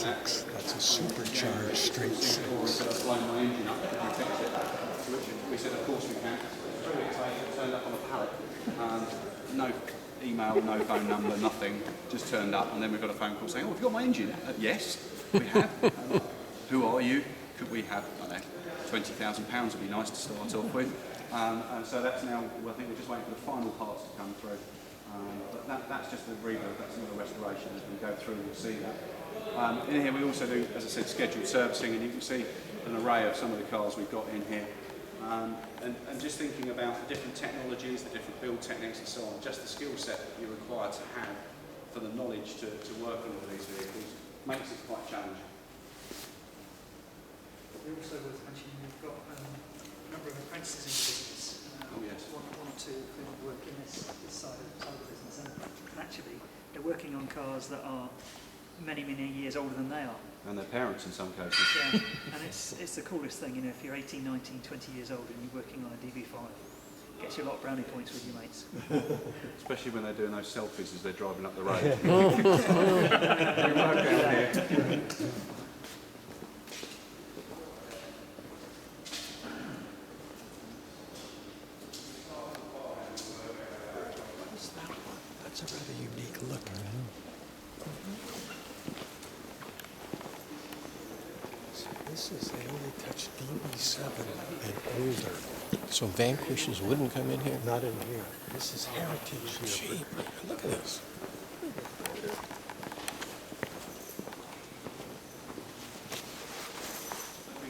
six. That's a supercharged straight six. Blown my engine up, can you fix it? To which we said, of course we can. 3 weeks later, it turned up on a pallet. No email, no phone number, nothing. Just turned up, and then we got a phone call saying, "Oh, have you got my engine?" Yes, we have. Who are you? Could we have, I don't know, £20,000 would be nice to start off with. And so that's now, I think we're just waiting for the final parts to come through. But that's just a rebuild, that's not a restoration. As we go through, we'll see that. In here we also do, as I said, scheduled servicing, and you can see an array of some of the cars we've got in here. And just thinking about the different technologies, the different build techniques and so on, just the skill set that you require to have for the knowledge to work on all these vehicles makes it quite challenging. We also worth mentioning we've got a number of apprentices in the business. Oh yes. One or two who work in this side of the business, and actually they're working on cars that are many years older than they are. And their parents in some cases. Yeah, and it's the coolest thing, you know, if you're 18, 19, 20 years old and you're working on a DB5, it gets you a lot of brownie points with your mates. Especially when they're doing those selfies as they're driving up the road. We won't go here. What's that one? That's a rather unique look. This is, they only touch DB7 and older. So Vanquishes wouldn't come in here? Not in here. This is heritage Jeep. Look at this. We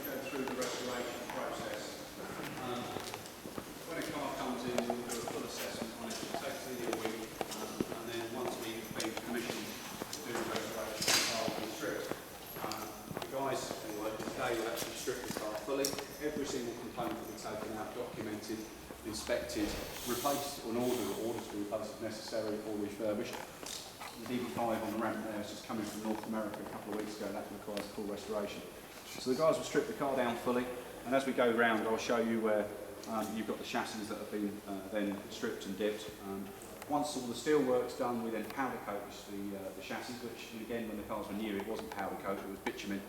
go through the restoration process. When a car comes in, we'll do a full assessment on it. It takes nearly a week, and then once we've been commissioned to do the restoration, the car will be stripped. The guys who work today will actually strip the car fully. Every single component will be taken out, documented, inspected, replaced on order to be replaced if necessary or refurbished. The DB5 on the ramp there is just coming from North America a couple of weeks ago. That requires full restoration. So the guys will strip the car down fully, and as we go round, I'll show you where you've got the chassis that have been then stripped and dipped. Once all the steel work's done, we then powder coat the chassis, which again, when the cars were new, it wasn't powder coat, it was bitumen,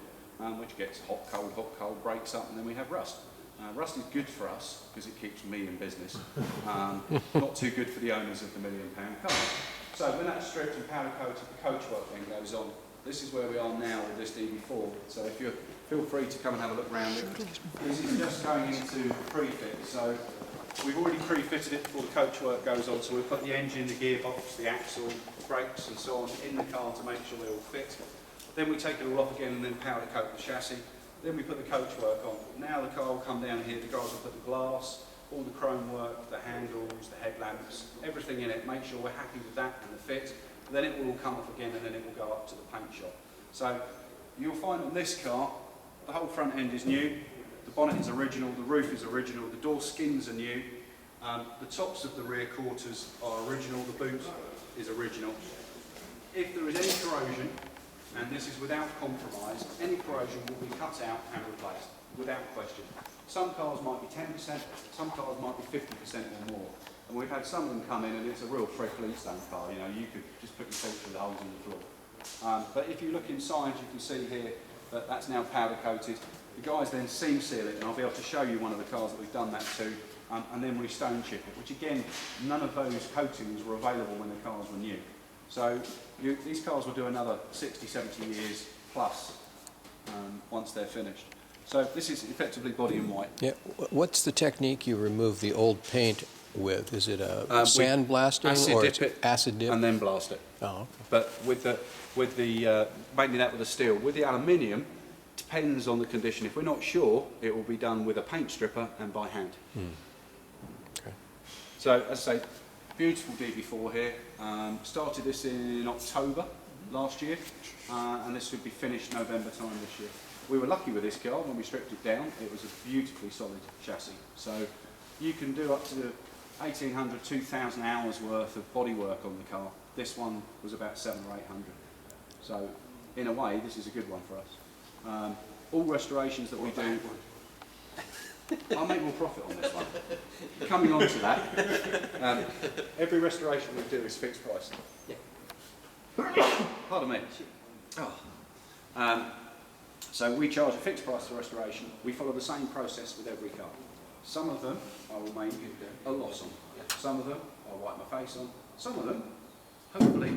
which gets hot, cold, breaks up, and then we have rust. Rust is good for us because it keeps me in business. Not too good for the owners of the £1 million car. So when that's stripped and powder coated, the coachwork then goes on. This is where we are now with this DB4. So if you feel free to come and have a look around it. This is just going into pre-fit. So we've already pre-fitted it before the coachwork goes on. So we've put the engine, the gearbox, the axle, brakes and so on in the car to make sure they all fit. Then we take it all off again and then powder coat the chassis. Then we put the coachwork on. Now the car will come down here, the guys will put the glass, all the chrome work, the handles, the headlamps, everything in it, make sure we're happy with that and the fit. Then it will all come off again and then it will go up to the paint shop. So you'll find on this car, the whole front end is new, the bonnet is original, the roof is original, the door skins are new, the tops of the rear quarters are original, the boot is original. If there is any corrosion, and this is without compromise, any corrosion will be cut out and replaced, without question. Some cars might be 10%, some cars might be 50% or more. And we've had some of them come in and it's a real Fred Flintstone car, you know, you could just put your feet through the holes in the floor. But if you look inside, you can see here that that's now powder coated. The guys then seam seal it, and I'll be able to show you one of the cars that we've done that to, and then we stone chip it, which again, none of those coatings were available when the cars were new. So these cars will do another 60, 70 years plus once they're finished. So this is effectively body in white. Yeah. What's the technique you remove the old paint with? Is it a sandblasting or dip it acid dip? and then blast it. Oh, okay. But with the mainly that with the steel. With the aluminium, depends on the condition. If we're not sure, it will be done with a paint stripper and by hand. Okay. So as I say, beautiful DB4 here. Started this in October last year, and this should be finished November time this year. We were lucky with this car when we stripped it down. It was a beautifully solid chassis. So you can do up to 1,800, 2,000 hours worth of body work on the car. This one was about 700 or 800. So in a way, this is a good one for us. All restorations that we do, I'll make more profit on this one. Coming on to that, every restoration we do is fixed price. Yeah. Pardon me. Oh. So we charge a fixed price for restoration. We follow the same process with every car. Some of them I will make a loss on. Some of them I'll wipe my face on. Some of them, hopefully,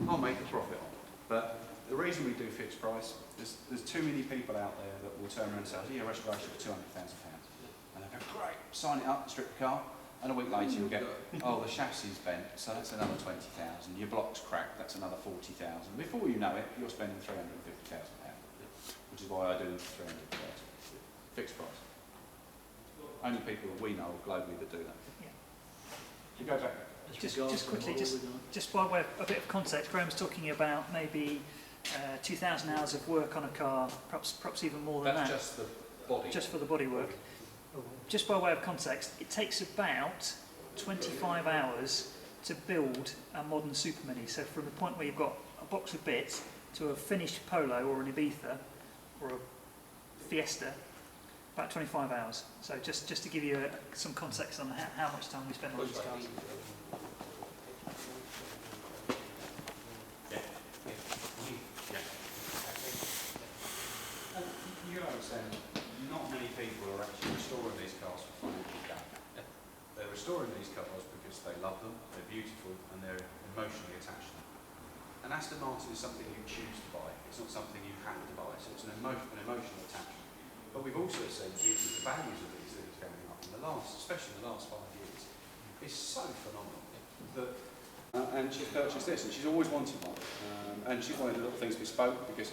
I'll make a profit on. But the reason we do fixed price is there's too many people out there that will turn around and say, "Yeah, restoration for £200,000." And they go, "Great, sign it up, strip the car." And a week later you'll get, "Oh, the chassis is bent, so that's another 20,000. Your block's cracked, that's another 40,000. Before you know it, you're spending £350,000, which is why I do 300,000. Fixed price. Only people that we know globally that do that. Yeah. You go back. Just quickly, just by way of a bit of context, Graham's talking about maybe 2,000 hours of work on a car, perhaps even more than that. That's just the body. Just for the bodywork. Just by way of context, it takes about 25 hours to build a modern Super Mini. So from the point where you've got a box of bits to a finished Polo or an Ibiza or a Fiesta, about 25 hours. So just to give you some context on how much time we spend on these cars. You understand, not many people are actually restoring these cars for financial gain. They're restoring these cars because they love them, they're beautiful, and they're emotionally attached to them. An Aston Martin is something you choose to buy. It's not something you have to buy. So it's an emotional attachment. But we've also seen the values of these things going up in the last, especially in the last 5 years. It's so phenomenal that. And she's purchased this, and she's always wanted one. And she wanted the little things bespoke because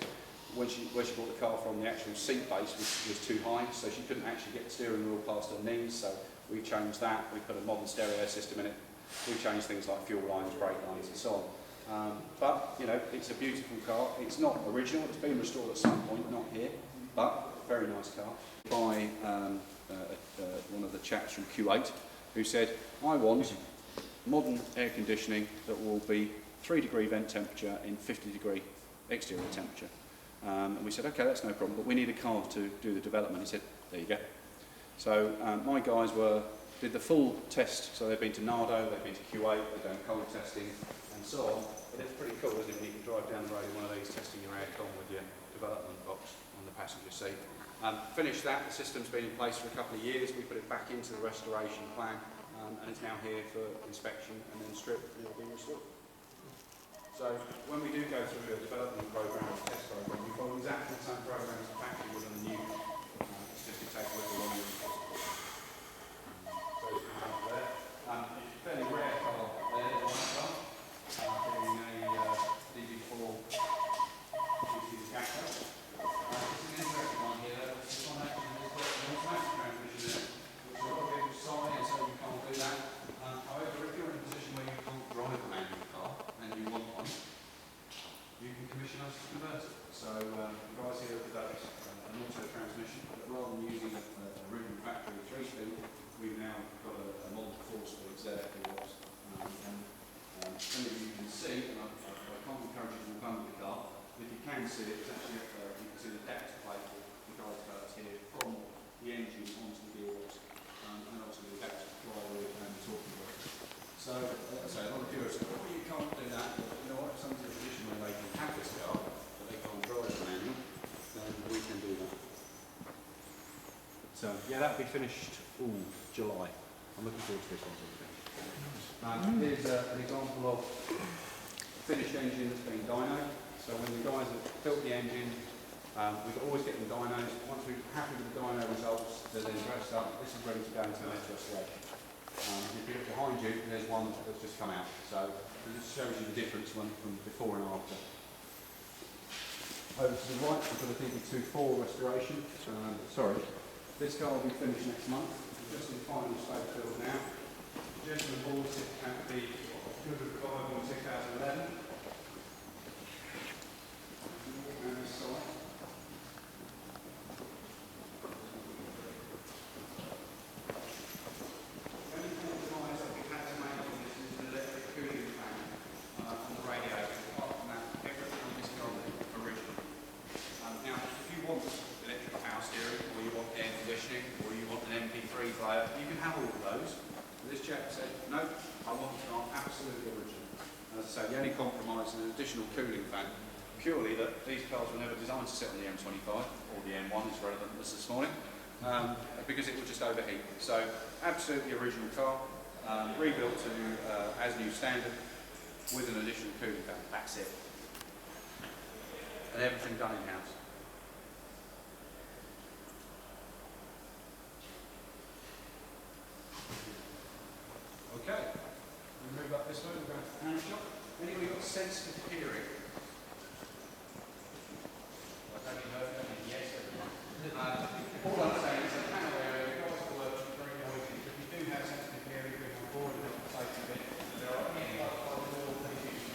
where she bought the car from, the actual seat base was too high, so she couldn't actually get the steering wheel past her knees. So we changed that. We put a modern stereo system in it. We changed things like fuel lines, brake lines, and so on. But you know, it's a beautiful car. It's not original. It's been restored at some point, not here, but very nice car. By one of the chaps from Q8 who said, "I want modern air conditioning that will be 3-degree vent temperature in 50-degree exterior temperature." And we said, "Okay, that's no problem, but we need a car to do the development." He said, "There you go." So my guys did the full test. So they've been to Nardo, they've been to Q8, they've done cold testing and so on. But it's pretty cool, isn't it, when you can drive down the road in one of these testing your aircon with your development box on the passenger seat. Finished that, the system's been in place for a couple of years. We put it back into the restoration plan, and it's now here for inspection and then stripped, and it'll be restored. So when we do go through a development program, a test program, we follow exactly the same program as the factory would on the new. It's just to take a little longer as possible. So it's example there. Fairly rare car there, the white car, being a DB4 GT Gecko. It's an interesting one here. This one actually has got an automatic transmission in it, which a lot of people sign and say you can't do that. However, if you're in a position where you can't drive a manual car and you want one, you can commission us to convert it. So the guys here have developed an auto transmission, but rather than using a room factory 3-speed, we've now got a modern 4-speed ZF gearbox. Some of you can see, and I can't encourage you to walk under the car, but if you can see it, it's actually you can see the depth plate that the guys developed here from the engine onto the gearbox, and also the depth flywheel and the talking wheel. So, as I say, a lot of viewers say, "Oh, you can't do that." But you know what? If someone's in a position where they can have this car, but they can't drive the manual, then we can do that. So, yeah, that'll be finished July. I'm looking forward to this one. Here's an example of finished engine that's been dynoed. So when the guys have built the engine, we always get them dynoed. Once we're happy with the dyno results, they're then dressed up. This is ready to go into the next restoration. If you look behind you, there's one that's just come out. So this shows you the difference from before and after. Over to the right, we've got a DB24 restoration. This car will be finished next month. We're just in final stage build now. The gentleman bought it at the good of 5 on 2011. And this side. You can have all of those. But this chap said, "No, I want it on absolutely original." And as I say, the only compromise is an additional cooling fan purely that these cars were never designed to sit on the M25, or the M1 is relevant as this morning, because it would just overheat. So absolutely original car, rebuilt to as new standard, with an additional cooling fan. That's it. And everything done in-house. Okay, we move up this way, we're going to the panel shop. Anybody got sensitive hearing? Have you heard that? Yes, everyone. All I'm saying is the panel area, the guys are working very noisy. If you do have sensitive hearing, bring on board and help the safety bit. There are any other things.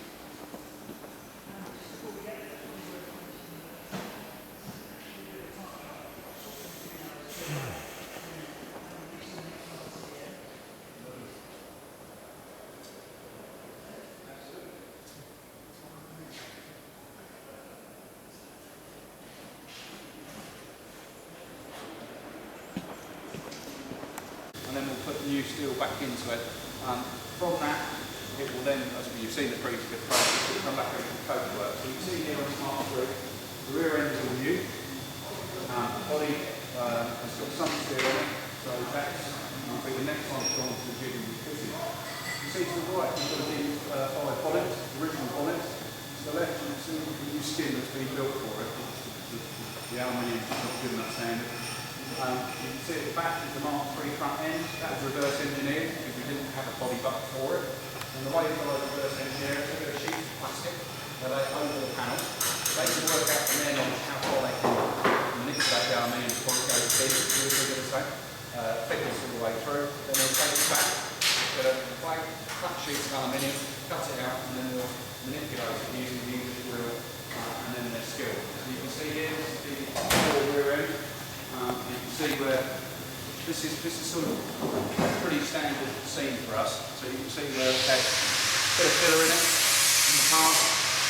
And then we'll put the new steel back into it. From that, it will then, as you've seen the previous process, it will come back over to coat work. So you can see here on the Mark III, the rear end is all new. The body has got some steel on it, so that will be the next one that's gone to the jig and be fitted. You see to the right, you've got the 5 bonnets, original bonnets. To the left, you can see the new skin that's been built for it. The aluminium is not good enough standard. You can see at the back is the Mark III front end. That was reverse engineered because we didn't have a body butt for it. And the way that I reverse engineer it, it's a bit of sheet of plastic that they over the panel. They can work out from their knowledge how far they can manipulate the aluminium before it goes deep. So we're going to say thickness all the way through. Then they'll take it back, get a plate, cut sheets of aluminium, cut it out, and then they'll manipulate it using the English wheel and then their skill. So you can see here, this is the rear end. You can see where this is sort of a pretty standard scene for us. So you can see where it's had a bit of filler in it in the past,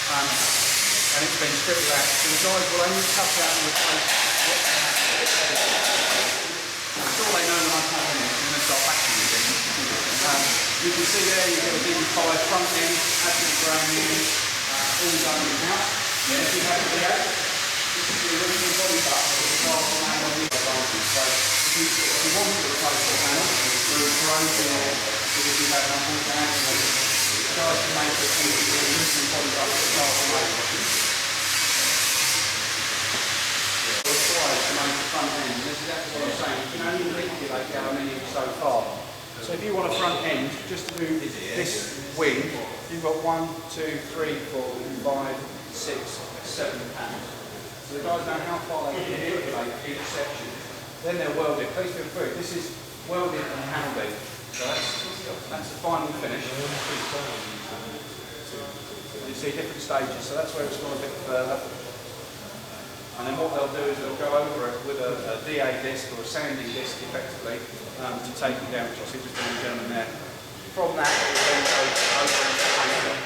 and it's been stripped back. So the guys will only cut out and replace what they have. That's all they know when I come in it, and then start vacuuming again. You can see there you've got a DB5 front end, absolutely brand new, all done in-house. Yeah, if you have the V8, this is the original body part of the car from now on the advantage. So if you want to replace the panel through corrosion or if you have an unfortunate accident, the guys can make it into the original body part of the car from now on. Required to make the front end, and this is exactly what I'm saying. You can only manipulate the aluminium so far. So if you want a front end, just to do this wing, you've got 1, 2, 3, 4, 5, 6, 7 panels. So the guys know how far they can manipulate each section. Then they're welded. Please feel free. This is welded and handled. So that's the final finish. You see different stages, so that's where it's gone a bit further. And then what they'll do is they'll go over it with a DA disc or a sanding disc effectively to take it down, which I see just the gentleman there. From that it will then go over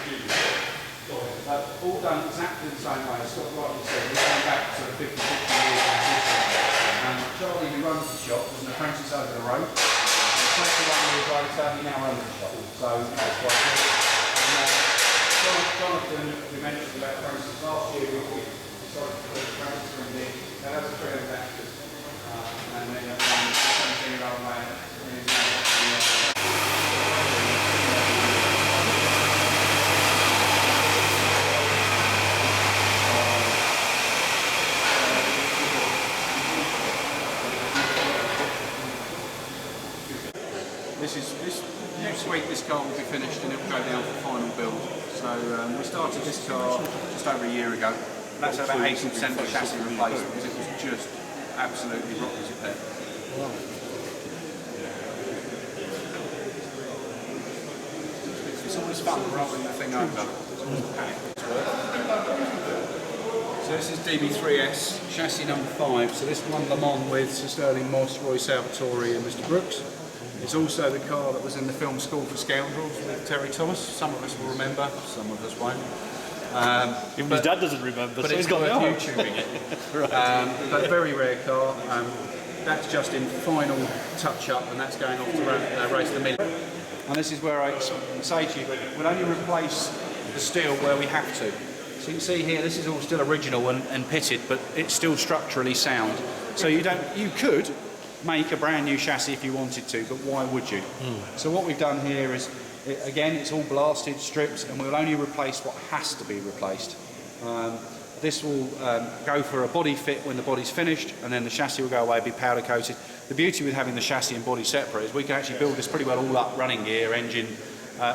into the all done exactly the same way. Scott rightly said, we're going back to the 50, 60 years of transition. Charlie, who runs the shop, was an apprentice over the road. And 21 years later, he now runs the shop. So that's quite good. And Jonathan, we mentioned about apprentices last year, we decided to put a apprentice in there. Now that's a three of actors. And then a 17-year-old man. This next week this car will be finished and it will go down for final build. So we started this car just over a year ago. That's about 80% of chassis replaced because it was just absolutely rotten to pit. It's always fun rolling the thing over. So this is DB3S, chassis number 5. So this one Le Mans with Sir Sterling Moss, Roy Salvatore and Mr Brooks. It's also the car that was in the film School for Scoundrels with Terry Thomas. Some of us will remember, some of us won't. Even his dad doesn't remember, but so it's he's got worth YouTubing it. Right. But a very rare car. That's just in final touch-up, and that's going off to race the million. And this is where I say to you, we'll only replace the steel where we have to. So you can see here, this is all still original and pitted, but it's still structurally sound. So you could make a brand new chassis if you wanted to, but why would you? So what we've done here is, again, it's all blasted, stripped, and we'll only replace what has to be replaced. This will go for a body fit when the body's finished, and then the chassis will go away, be powder coated. The beauty with having the chassis and body separate is we can actually build this pretty well all up, running gear, engine,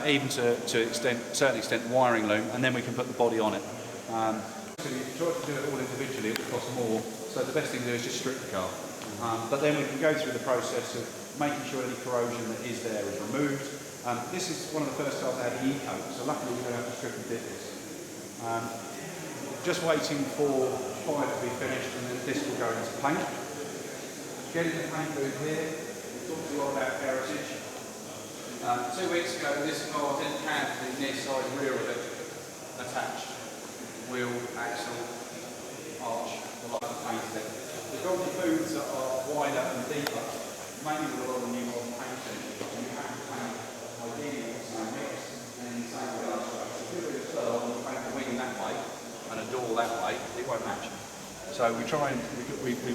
even to certain extent wiring loom, and then we can put the body on it. So if you try to do it all individually, it will cost more, so the best thing to do is just strip the car. But then we can go through the process of making sure any corrosion that is there is removed. This is one of the first cars that had the E-coat, so luckily we don't have to strip and dip this. Just waiting for fire to be finished, and then this will go into paint. Getting the paint booth here, we talked a lot about heritage. 2 weeks ago this car didn't have the near side rear of it attached. Wheel, axle, arch, the like painted it. The golden booths that are wider and deeper, mainly with a lot of new modern painting, you have to paint ideally the same mix and the same colour structure. If you do it and paint the wing that way and a door that way, it won't match. So we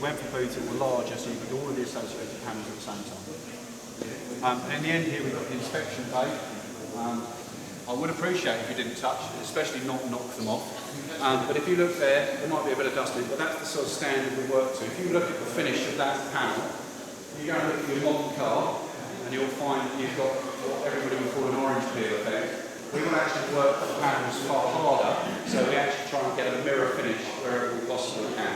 went for booths that were larger so you could do all of the associated panels at the same time. And in the end here we've got the inspection bay. I would appreciate if you didn't touch, especially not knock them off. But if you look there might be a bit of dust in, but that's the sort of standard we work to. If you look at the finish of that panel, you go and look at your modern car, and you'll find that you've got what everybody would call an orange peel effect. We will actually work the panels far harder, so we actually try and get a mirror finish wherever we possibly can.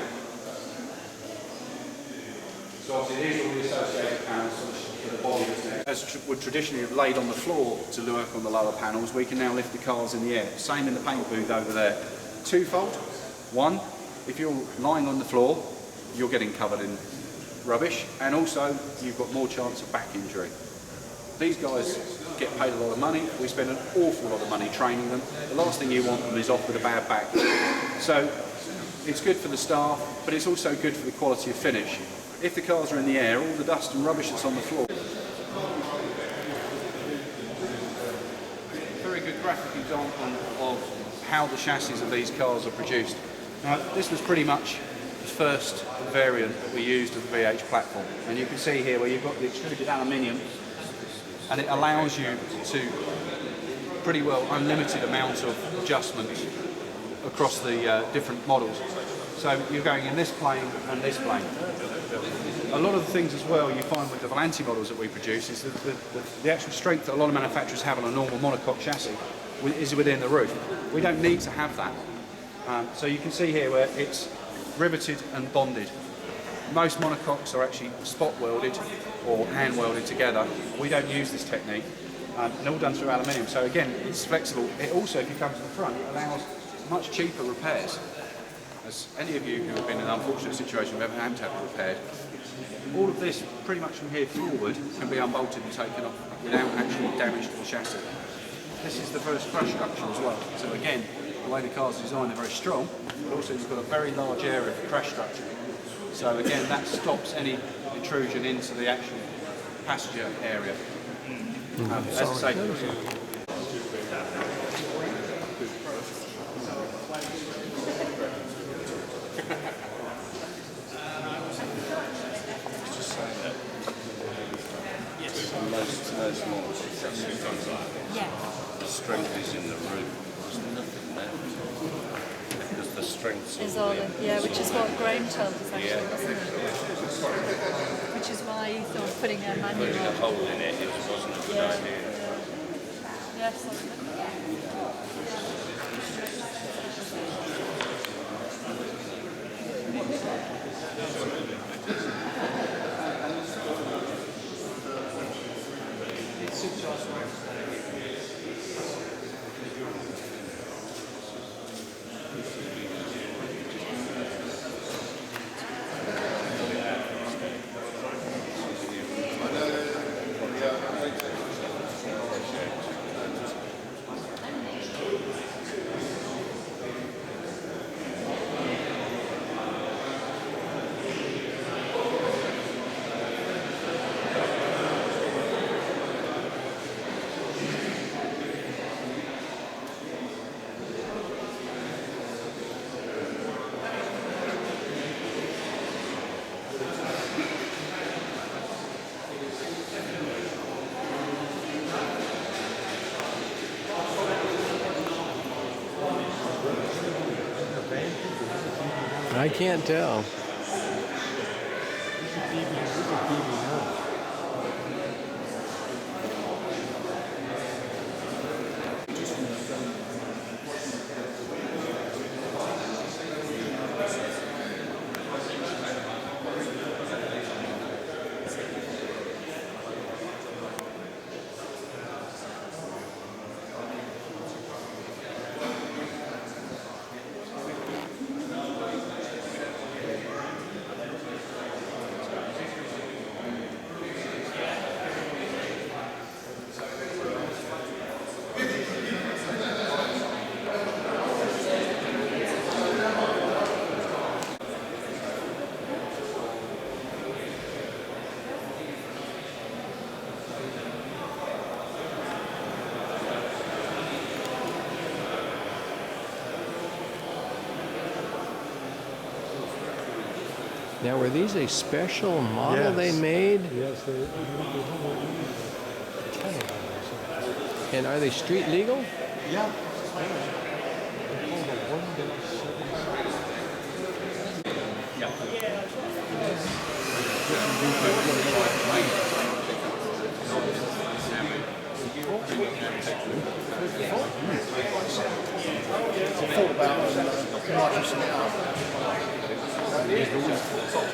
So obviously these are all the associated panels for the body that's next. As would traditionally have laid on the floor to work on the lower panels, we can now lift the cars in the air. Same in the paint booth over there. Twofold. One, if you're lying on the floor, you're getting covered in rubbish, and also you've got more chance of back injury. These guys get paid a lot of money. We spend an awful lot of money training them. The last thing you want them is off with a bad back. So it's good for the staff, but it's also good for the quality of finish. If the cars are in the air, all the dust and rubbish that's on the floor. Very good graphic example of how the chassis of these cars are produced. Now, this was pretty much the first variant that we used of the VH platform. And you can see here where you've got the extruded aluminium, and it allows you to pretty well unlimited amount of adjustments across the different models. So you're going in this plane and this plane. A lot of the things as well you find with the Volanti models that we produce is that the actual strength that a lot of manufacturers have on a normal monocoque chassis is within the roof. We don't need to have that. So you can see here where it's riveted and bonded. Most monocoques are actually spot welded or hand welded together. We don't use this technique, and all done through aluminium. So again, it's flexible. It also, if you come to the front, allows much cheaper repairs. As any of you who have been in an unfortunate situation where have to have it repaired, all of this, pretty much from here forward, can be unbolted and taken off without actual damage to the chassis. This is the first crash structure as well. So again, the way the car's designed, they're very strong, but also you've got a very large area for crash structure. So again, that stops any intrusion into the actual passenger area. As I say, most models of chassis, the strength is in the roof. There's nothing there. Because the strength's Is all all there. the, yeah, which is what Graham told us actually, Yeah. wasn't it? Which is why he thought putting a manual Putting a on. hole in it wasn't a good idea. Yes, that's it. I can't tell. Now, were these a special model they made? Yes, they And are they street legal? Yeah. They're called a 1-7.